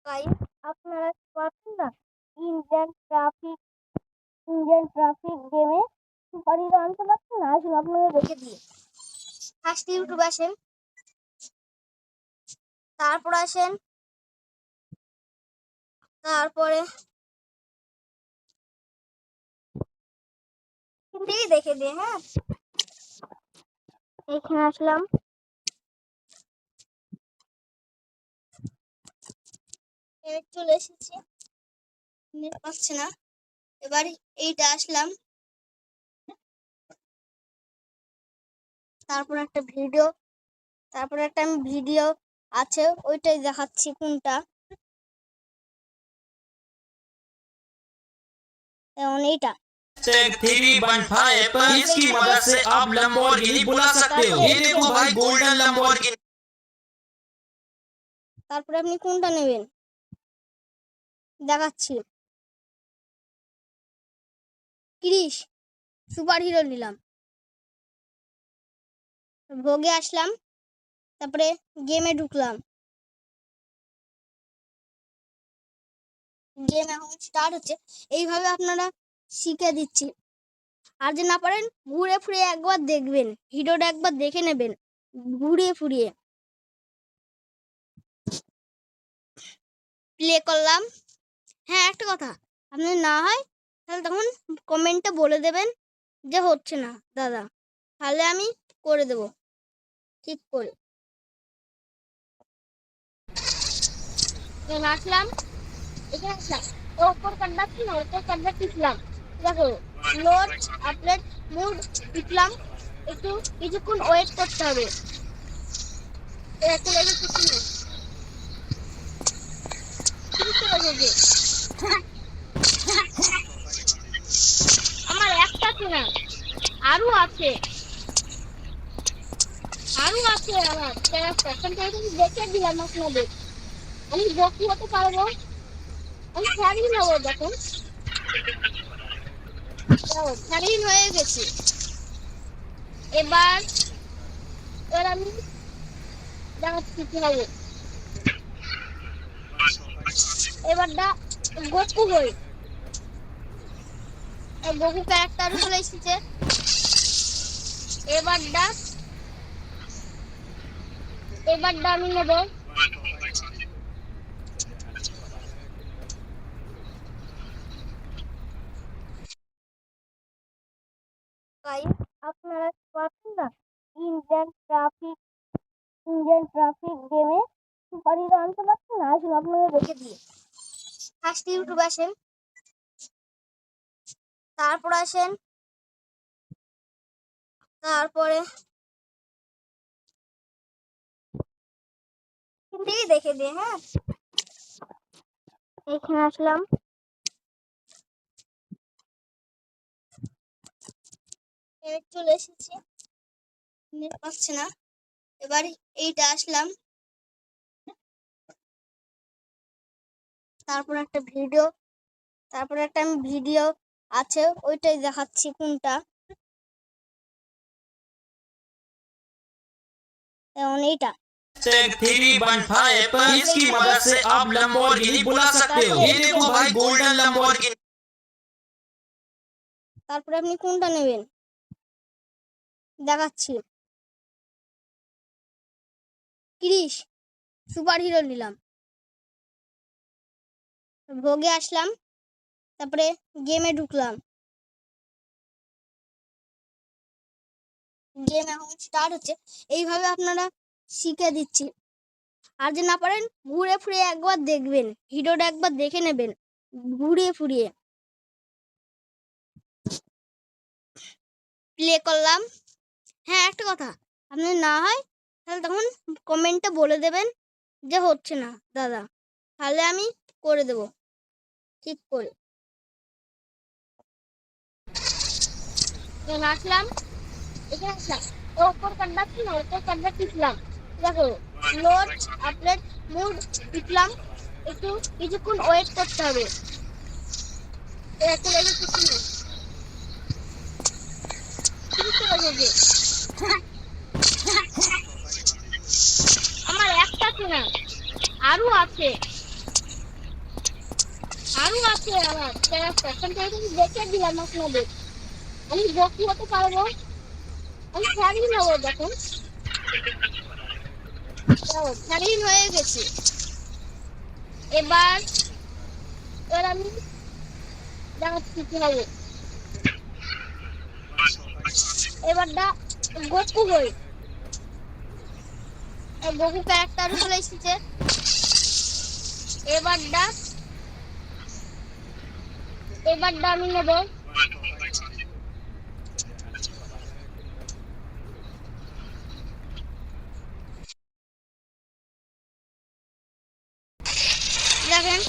Guys, আপনারা পাচ্ছেন না ইন্ডিয়ান ট্রাফিক গেমে সুপার হিরো আনতে পারছেন না। আসুন আপনাদের রেখে দিয়ে ফার্স্ট ইউটিউবে আসেন, তারপর আসেন, তারপরে থেকেই দেখে দিয়ে। হ্যাঁ, এখানে আসলাম, চলে এসেছি, নেট পাচ্ছে না। এবার এইটা আসলাম, তারপর একটা আমি ভিডিও আছে, ওইটাই দেখাচ্ছি কোনটা। যেমন এইটা टैग 315 पर इसकी मदद से आप लैम्बोर्गिनी बुला सकते हो। ये देखो भाई गोल्डन लैम्बोर्गिनी। তারপরে আপনি কোনটা নেবেন দেখাচ্ছি। ক্রিস সুপার হিরো নিলাম, ভোগে আসলাম, তারপরে গেমে ঢুকলাম। গেম এখন স্টার্ট হচ্ছে। এইভাবে আপনারা শিখে দিচ্ছি। আর যে না পারেন ঘুরে ফুরে একবার দেখবেন, ভিডিওটা একবার দেখে নেবেন ঘুরিয়ে ফুরিয়ে। প্লে করলাম। হ্যাঁ, একটা কথা, আপনি না হয় তাহলে তখন কমেন্টে বলে দেবেন যে হচ্ছে না দাদা, তাহলে আমি করে দেব ঠিক করে। আসলাম, এখানে আসলাম, ওপর কাটটা ছিল, ওপর কাটটা টিপলাম। দেখো লোড আপলোড মুড টিপলাম, একটু কিছুক্ষণ ওয়েট করতে হবে। আমার একটা কিনা আরো আছে, আমার দেখে দিলাম আপনাদের। আমি বকি হতে পারবো, আমি স্বাধীন হবো। দেখুন স্বাধীন হয়ে গেছি। এবার আমি দেখাচ্ছি কি হবে। এবারটা গোকু হই, গোকু ক্যারেক্টার চলে এসেছে। এবারটা আমি নেব আপনারা পাচ্ছেন না ইন্ডিয়ান ট্রাফিক গেমে সুপার হিরো আনতে পারছেন না। আসুন আপনাদের রেখে দিয়ে ফার্স্ট ইউটিউবে আসেন, তারপর আসেন, তারপরে থেকেই দেখে দিয়ে। হ্যাঁ, এখানে আসলাম, চলে এসেছি, নেট পাচ্ছে না। এবার এইটা আসলাম, তারপর একটা আমি ভিডিও আছে, ওইটাই দেখাচ্ছি কোনটা। যেমন এইটা टैग 315 पर इसकी मदद से आप लैम्बोर्गिनी बुला सकते हो। ये देखो भाई गोल्डन लैम्बोर्गिनी। তারপরে আপনি কোনটা নেবেন দেখাচ্ছি। ক্রিস সুপার হিরো নিলাম, ভোগে আসলাম, তারপরে গেমে ঢুকলাম। গেম এখন স্টার্ট হচ্ছে। এইভাবে আপনারা শিখে দিচ্ছি। আর যে না পারেন ঘুরে ফুরে একবার দেখবেন, ভিডিওটা একবার দেখে নেবেন ঘুরিয়ে ফুরিয়ে। প্লে করলাম। হ্যাঁ, একটা কথা, আপনি না হয় তাহলে তখন কমেন্টে বলে দেবেন যে হচ্ছে না দাদা, তাহলে আমি করে দেব ঠিক করে। আসলাম, এখানে আসলাম, ওপর কাটটা ছিল, ওপর কাটটা টিপলাম। দেখো লোড আপলোড মুড টিপলাম, একটু কিছুক্ষণ ওয়েট করতে হবে। আমার একটা কিনা আরো আছে, আরো আছে আমার ক্যারেক্টার, কিন্তু আমি দেখে দিলাম আপনাদের। আমি বকি হতে পারবো, আমি ফ্যামিলি নেবো। দেখুন ফ্যামিলি হয়ে গেছে। এবার এবার আমি দেখাচ্ছি কি হবে। এবারটা গোকু হই, গোকু ক্যারেক্টার চলে এসেছে। এবারটা আমি নেবো দেখেন